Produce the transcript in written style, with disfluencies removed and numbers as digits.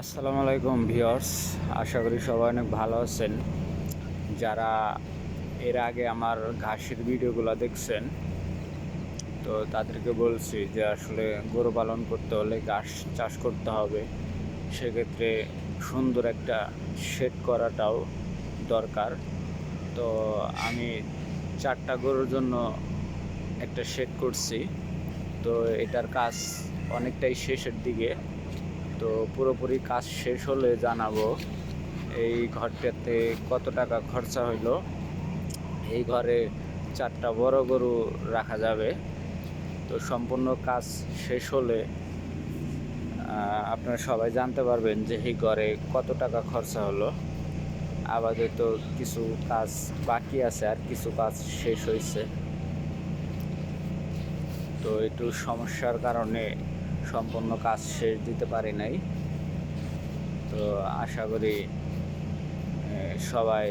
আসসালামু আলাইকুম ভিউয়ার্স, আশা করি সবাই অনেক ভালো আছেন। যারা এর আগে আমার ঘাসের ভিডিওগুলো দেখছেন, তো তাদেরকে বলছি যে আসলে গরু পালন করতে হলে ঘাস চাষ করতে হবে। সেক্ষেত্রে সুন্দর একটা শেড করাটাও দরকার। তো আমি 4টা গরুর জন্য একটা শেড করছি। তো এটার কাজ অনেকটাই শেষের দিকে। তো পুরোপুরি কাজ শেষ হলে জানাবো এই ঘরটাতে কত টাকা খরচা হইলো। এই ঘরে 4টা বড় গরু রাখা যাবে। তো সম্পূর্ণ কাজ শেষ হলে আপনারা সবাই জানতে পারবেন যে এই ঘরে কত টাকা খরচা হলো। আপাতত কিছু কাজ বাকি আছে, আর কিছু কাজ শেষ হয়েছে। তো একটু সমস্যার কারণে সম্পূর্ণ কাজ শেষ দিতে পারি নাই। তো আশা করি সবাই